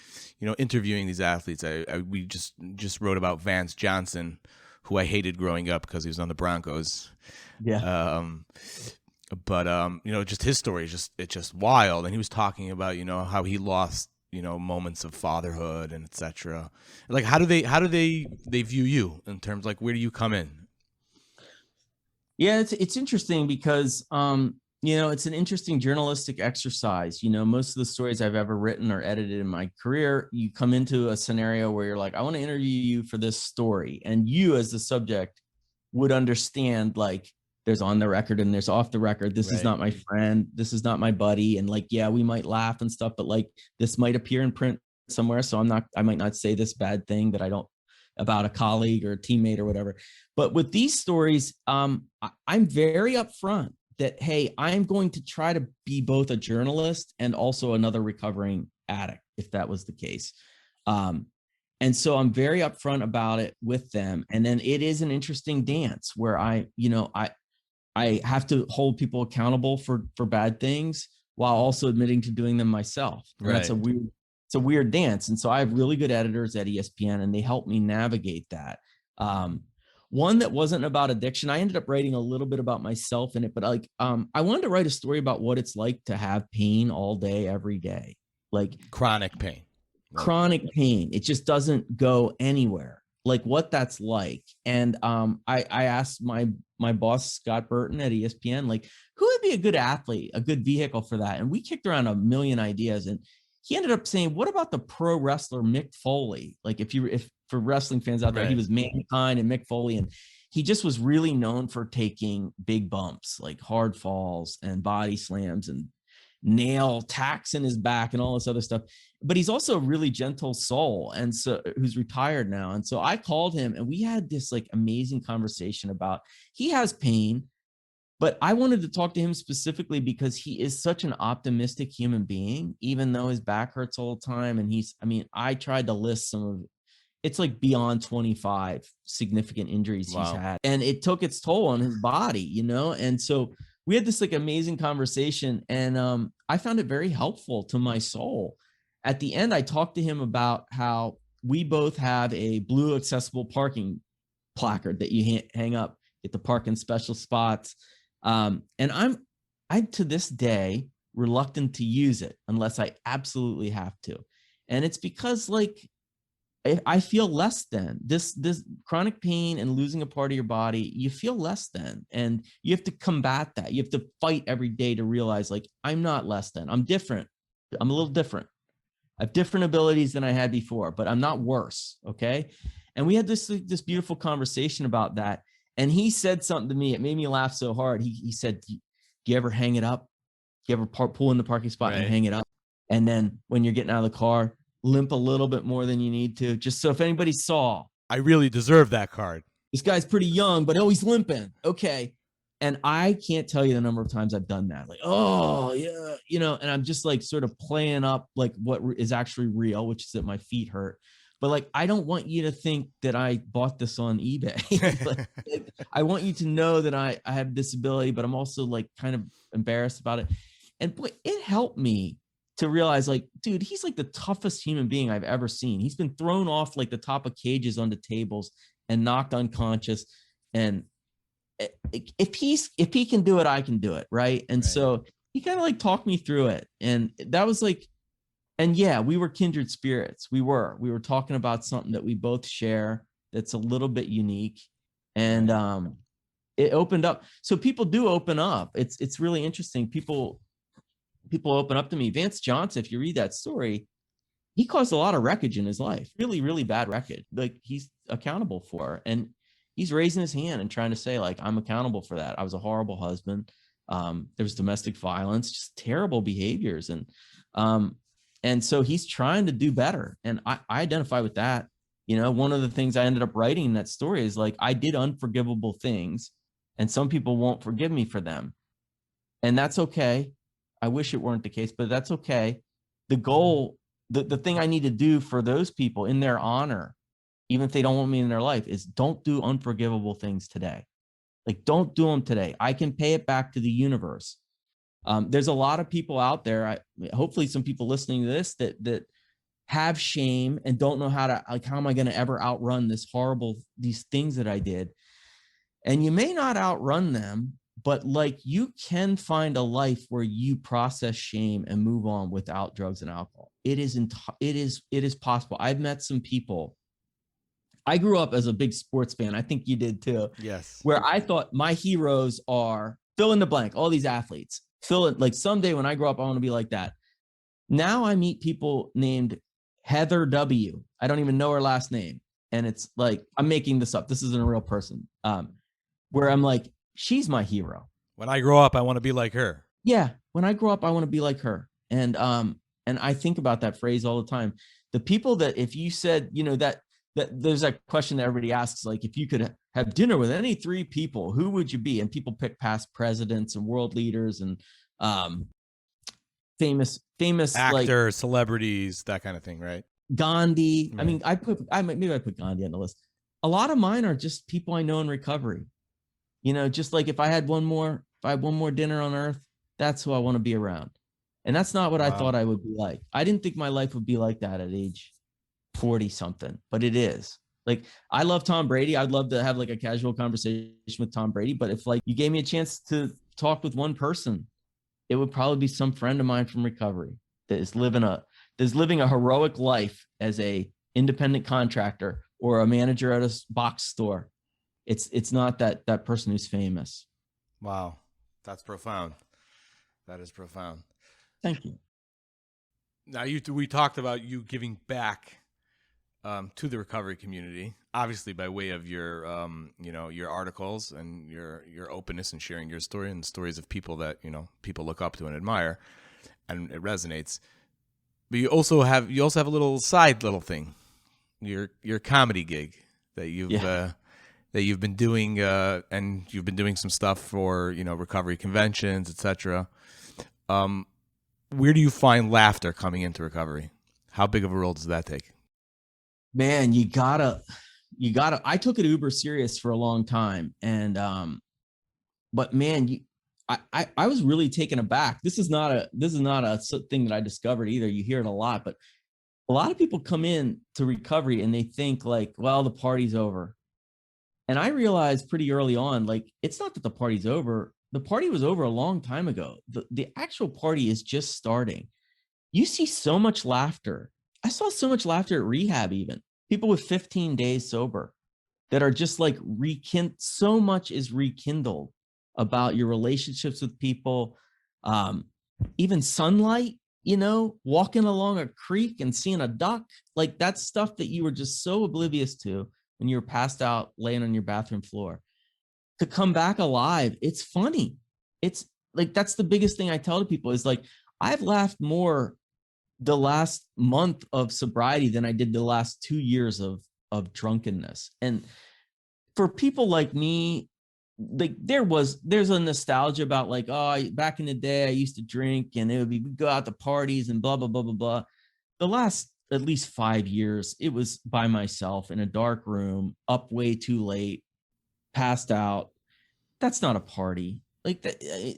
interviewing these athletes? We just wrote about Vance Johnson, who I hated growing up because he was on the Broncos. Yeah. But just his story is just wild. And he was talking about, how he lost, moments of fatherhood and etc. Like, how do they view you in terms like, where do you come in? Yeah, it's interesting because it's an interesting journalistic exercise. Most of the stories I've ever written or edited in my career, you come into a scenario where you're like, I want to interview you for this story. And you as the subject would understand, like, there's on the record and there's off the record. This is not my friend. This is not my buddy. And like, yeah, we might laugh and stuff, but like this might appear in print somewhere. So I might not say this bad thing that I don't about a colleague or a teammate or whatever. But with these stories, I'm very upfront that, hey, I'm going to try to be both a journalist and also another recovering addict, if that was the case. And so I'm very upfront about it with them. And then it is an interesting dance where I have to hold people accountable for bad things while also admitting to doing them myself. And that's it's a weird dance. And so I have really good editors at ESPN, and they help me navigate that. One that wasn't about addiction, I ended up writing a little bit about myself in it, but like, I wanted to write a story about what it's like to have pain all day, every day, like chronic pain. Chronic pain. It just doesn't go anywhere. Like what that's like. And I asked my boss, Scott Burton at ESPN, like, who would be a good athlete, a good vehicle for that? And we kicked around a million ideas. And he ended up saying, what about the pro wrestler Mick Foley? Like if for wrestling fans out there, he was Mankind and Mick Foley. And he just was really known for taking big bumps, like hard falls and body slams and nail tacks in his back and all this other stuff. But he's also a really gentle soul, and so who's retired now. And so I called him, and we had this like amazing conversation about, he has pain, but I wanted to talk to him specifically because he is such an optimistic human being, even though his back hurts all the time. And I tried to list some of, it's like beyond 25 significant injuries he's had, and it took its toll on his body, And so we had this like amazing conversation, and I found it very helpful to my soul. At the end, I talked to him about how we both have a blue accessible parking placard that you hang up at the park in special spots. And I'm to this day reluctant to use it unless I absolutely have to. And it's because like I feel less than. This chronic pain and losing a part of your body, you feel less than, and you have to combat that. You have to fight every day to realize like I'm not less than. I'm different. I'm a little different. I have different abilities than I had before, but I'm not worse. Okay. And we had this beautiful conversation about that. And he said something to me. It made me laugh so hard. He said, do you ever hang it up? Do you ever pull in the parking spot and hang it up? And then when you're getting out of the car, limp a little bit more than you need to, just so if anybody saw, I really deserve that card. This guy's pretty young, but oh, he's limping. Okay. And I can't tell you the number of times I've done that. Like, oh yeah, and I'm just like sort of playing up like what is actually real, which is that my feet hurt. But like, I don't want you to think that I bought this on eBay. like, I want you to know that I have disability, but I'm also like kind of embarrassed about it. And boy, it helped me to realize like, dude, he's like the toughest human being I've ever seen. He's been thrown off like the top of cages onto tables and knocked unconscious. And if he can do it, I can do it. Right. And so he kind of like talked me through it. And that was like, and yeah, we were kindred spirits. We were talking about something that we both share that's a little bit unique. And it opened up. So people do open up. It's really interesting. People open up to me. Vance Johnson, if you read that story, he caused a lot of wreckage in his life. Really, really bad wreckage. Like he's accountable for. And he's raising his hand and trying to say, like, I'm accountable for that. I was a horrible husband. There was domestic violence, just terrible behaviors. And so he's trying to do better. And I identify with that. One of the things I ended up writing in that story is like, I did unforgivable things and some people won't forgive me for them. And that's okay. I wish it weren't the case, but that's okay. The goal, the thing I need to do for those people in their honor, even if they don't want me in their life, is don't do unforgivable things today. Like, don't do them today. I can pay it back to the universe. There's a lot of people out there, hopefully some people listening to this that have shame and don't know how am I going to ever outrun these things that I did? And you may not outrun them, but like you can find a life where you process shame and move on without drugs and alcohol. It is possible. I've met some people. I grew up as a big sports fan. I think you did too. Yes. Where I thought my heroes are fill in the blank, all these athletes. Fill it, like someday when I grow up, I want to be like that. Now I meet people named Heather W. I don't even know her last name. And it's like, I'm making this up. This isn't a real person. Where I'm like, she's my hero. When I grow up, I want to be like her. Yeah. When I grow up, I want to be like her. And I think about that phrase all the time. The people that, if you said, that there's that question that everybody asks, like, if you could have dinner with any three people, who would you be? And people pick past presidents and world leaders and famous actors, like, celebrities, that kind of thing, right? Gandhi. Right. I mean, maybe I put Gandhi on the list. A lot of mine are just people I know in recovery. Just like if I had one more dinner on earth, that's who I want to be around. And that's not what I thought I would be like. I didn't think my life would be like that at age 40 something, but it is. Like, I love Tom Brady. I'd love to have like a casual conversation with Tom Brady, but if like you gave me a chance to talk with one person, it would probably be some friend of mine from recovery that is living a heroic life as a independent contractor or a manager at a box store. It's not that person who's famous. Wow. That's profound. That is profound. Thank you. Now we talked about you giving back to the recovery community, obviously by way of your your articles and your openness and sharing your story and stories of people that people look up to and admire, and it resonates. But you also have a little thing, your comedy gig that you've been doing, and you've been doing some stuff for recovery conventions, etc. Where do you find laughter coming into recovery? How big of a role does that take? Man, you gotta, I took it uber serious for a long time. And, but man, I was really taken aback. This is not a thing that I discovered either. You hear it a lot, but a lot of people come in to recovery and they think like, well, the party's over. And I realized pretty early on, like, it's not that the party's over. The party was over a long time ago. The actual party is just starting. You see so much laughter. I saw so much laughter at rehab, even people with 15 days sober that are just like so much is rekindled about your relationships with people. Even sunlight, walking along a creek and seeing a duck, like that's stuff that you were just so oblivious to when you were passed out laying on your bathroom floor. To come back alive, it's funny. It's like, that's the biggest thing I tell to people is like, I've laughed more the last month of sobriety than I did the last 2 years of drunkenness. And for people like me, like there's a nostalgia about like, oh, back in the day I used to drink and it would be, we'd go out to parties and blah, blah, blah, blah, blah. The last at least 5 years, it was by myself in a dark room, up way too late, passed out. That's not a party. Like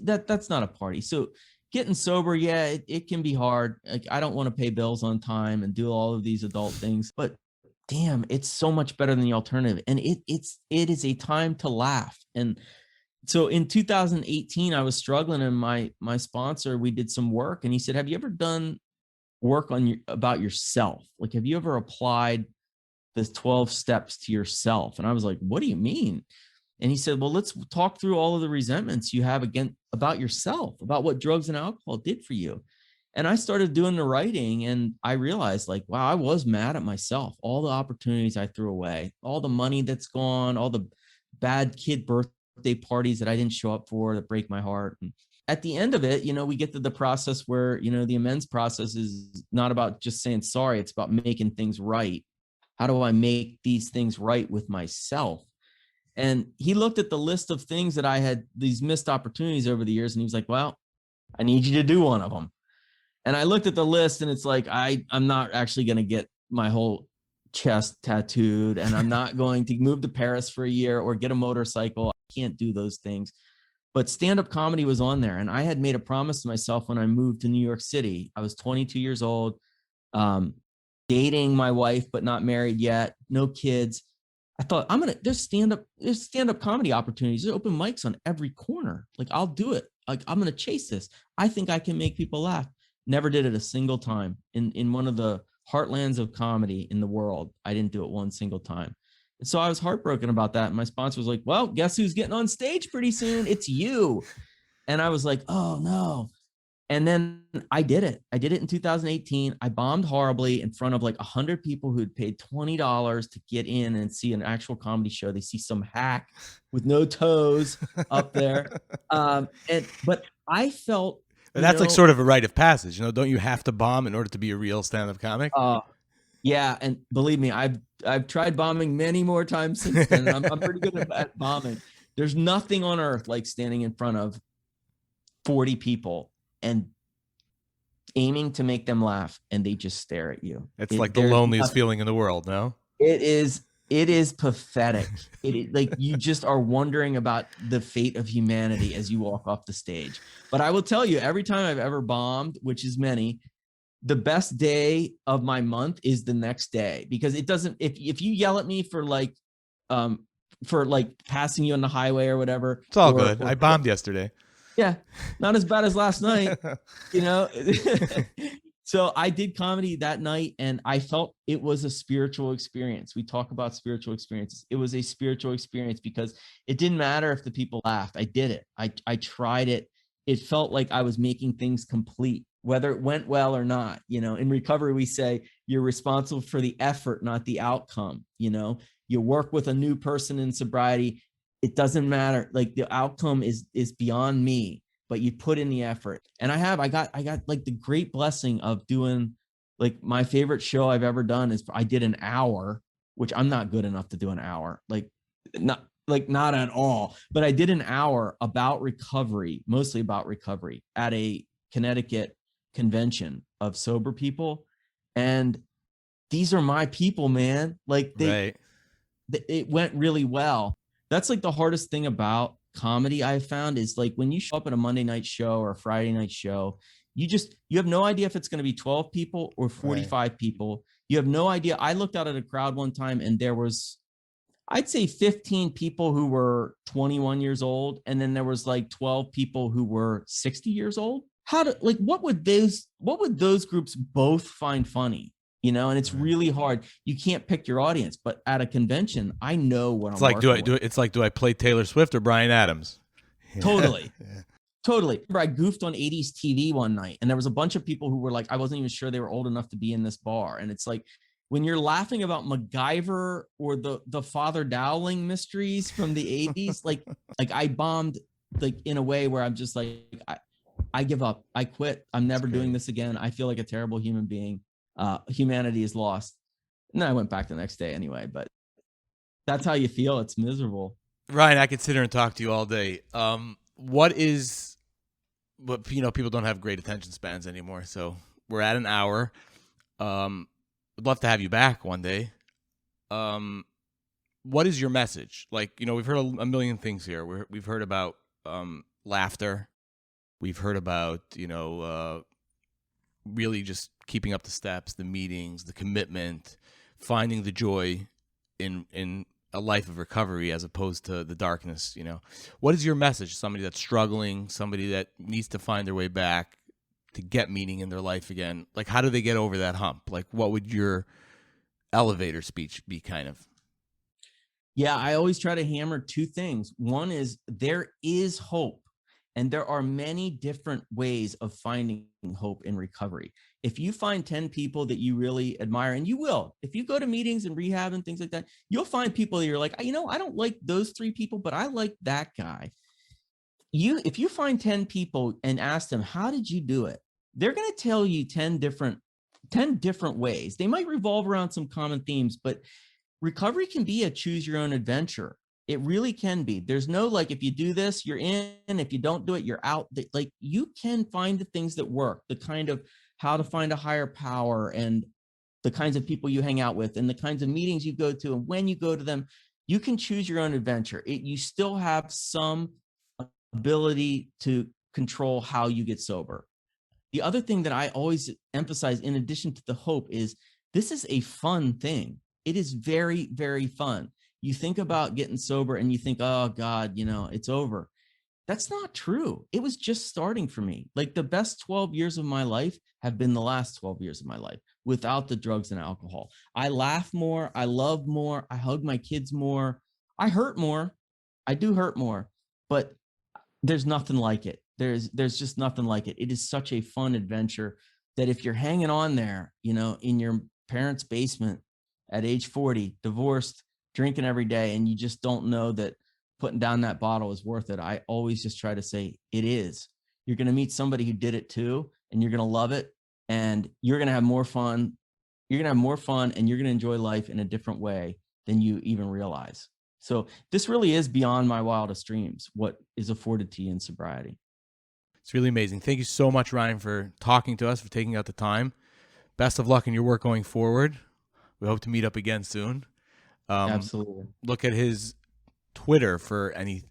that's not a party. So getting sober, yeah, it can be hard. Like, I don't want to pay bills on time and do all of these adult things, but damn, it's so much better than the alternative. And it is a time to laugh. And so in 2018, I was struggling, and my sponsor, we did some work, and he said, have you ever done work about yourself? Like, have you ever applied the 12 steps to yourself? And I was like, what do you mean? And he said, well, let's talk through all of the resentments you have about yourself, about what drugs and alcohol did for you. And I started doing the writing, and I realized like, wow, I was mad at myself. All the opportunities I threw away, all the money that's gone, all the bad kid birthday parties that I didn't show up for that break my heart. And at the end of it, we get to the process where, the amends process is not about just saying sorry. It's about making things right. How do I make these things right with myself? And he looked at the list of things that I had, these missed opportunities over the years, and he was like, well, I need you to do one of them. And I looked at the list, and it's like, I'm not actually going to get my whole chest tattooed, and I'm not going to move to Paris for a year or get a motorcycle. I can't do those things. But stand-up comedy was on there. And I had made a promise to myself when I moved to New York City. I was 22 years old, dating my wife, but not married yet, no kids. I thought, there's stand-up comedy opportunities. There's open mics on every corner. Like, I'll do it. Like, I'm going to chase this. I think I can make people laugh. Never did it a single time in one of the heartlands of comedy in the world. I didn't do it one single time. And so I was heartbroken about that. And my sponsor was like, well, guess who's getting on stage pretty soon? It's you. And I was like, oh no. And then I did it. I did it in 2018. I bombed horribly in front of like 100 people who'd paid $20 to get in and see an actual comedy show. They see some hack with no toes up there. But I felt, but that's like sort of a rite of passage, don't you have to bomb in order to be a real stand-up comic? Yeah. And believe me, I've tried bombing many more times since then. And I'm pretty good at bombing. There's nothing on earth like standing in front of 40 people and aiming to make them laugh, and they just stare at you. It's like the loneliest feeling in the world, no? It is pathetic. Like, you just are wondering about the fate of humanity as you walk off the stage. But I will tell you, every time I've ever bombed, which is many, the best day of my month is the next day, because it doesn't, if you yell at me for passing you on the highway or whatever, it's all good. I bombed yesterday. Yeah, not as bad as last night, So I did comedy that night, and I felt it was a spiritual experience. We talk about spiritual experiences. It was a spiritual experience because it didn't matter if the people laughed. I did it. I tried it. It felt like I was making things complete, whether it went well or not. In recovery, we say you're responsible for the effort, not the outcome. You work with a new person in sobriety. It doesn't matter. Like, the outcome is beyond me, but you put in the effort. And I got like the great blessing of doing, like, my favorite show I've ever done is I did an hour, which I'm not good enough to do an hour, not at all. But I did an hour about recovery, mostly about recovery, at a Connecticut convention of sober people. And these are my people, man. Like, it went really well. That's like the hardest thing about comedy I've found is like when you show up at a Monday night show or a Friday night show, you have no idea if it's going to be 12 people or 45 people. You have no idea. I looked out at a crowd one time and there was, I'd say 15 people who were 21 years old. And then there was like 12 people who were 60 years old. What would those groups both find funny? And it's really hard. You can't pick your audience, but at a convention, I know what it's like. Do I play Taylor Swift or Bryan Adams? Totally. Totally. Remember, I goofed on 80s TV one night, and there was a bunch of people who were like, I wasn't even sure they were old enough to be in this bar. And it's like, when you're laughing about MacGyver or the Father Dowling mysteries from the 80s, like I bombed like in a way where I'm just like, I give up. I quit. I'm never doing this again. I feel like a terrible human being. Humanity is lost. And then I went back the next day anyway, but that's how you feel. It's miserable. Ryan, I could sit here and talk to you all day. But people don't have great attention spans anymore. So we're at an hour. Would love to have you back one day. What is your message? Like, we've heard a million things here. We've heard about laughter. We've heard about, really just keeping up the steps, the meetings, the commitment, finding the joy in a life of recovery as opposed to the darkness. What is your message to somebody that's struggling, somebody that needs to find their way back to get meaning in their life again? Like, how do they get over that hump? Like, what would your elevator speech be kind of? Yeah, I always try to hammer two things. One is there is hope. And there are many different ways of finding hope in recovery. If you find 10 people that you really admire, and you will, if you go to meetings and rehab and things like that, you'll find people that you're like, I don't like those 3 people, but I like that guy. If you find 10 people and ask them, how did you do it? They're going to tell you 10 different ways. They might revolve around some common themes, but recovery can be a choose your own adventure. It really can be. There's no, like, if you do this, you're in. If you don't do it, you're out. Like, you can find the things that work, the kind of how to find a higher power and the kinds of people you hang out with and the kinds of meetings you go to. And when you go to them, you can choose your own adventure. You still have some ability to control how you get sober. The other thing that I always emphasize, in addition to the hope, is this is a fun thing. It is very, very fun. You think about getting sober and you think, oh God, it's over. That's not true. It was just starting for me. Like, the best 12 years of my life have been the last 12 years of my life without the drugs and alcohol. I laugh more. I love more. I hug my kids more. I hurt more. I do hurt more, but there's nothing like it. There's just nothing like it. It is such a fun adventure that if you're hanging on there, in your parents' basement at age 40, divorced, drinking every day, and you just don't know that putting down that bottle is worth it, I always just try to say it is. You're going to meet somebody who did it too, and you're going to love it, and you're going to have more fun. You're going to have more fun, and you're going to enjoy life in a different way than you even realize. So this really is beyond my wildest dreams, what is afforded to you in sobriety. It's really amazing. Thank you so much, Ryan, for talking to us, for taking out the time. Best of luck in your work going forward. We hope to meet up again soon. Absolutely. Look at his Twitter for any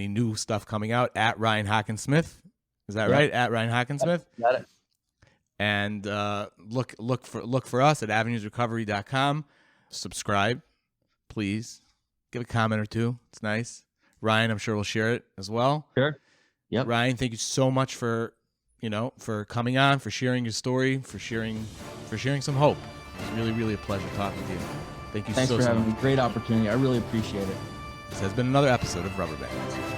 new stuff coming out at Ryan Hockensmith. Is that right? At Ryan Hockensmith. Got it. And look for us at avenuesrecovery.com. Subscribe, please. Give a comment or two. It's nice. Ryan, I'm sure will share it as well. Sure. Yep. Ryan, thank you so much for coming on, for sharing your story, for sharing some hope. It's really, really a pleasure talking to you. Thank you Thanks for having me. Great opportunity. I really appreciate it. This has been another episode of Rubber Bands.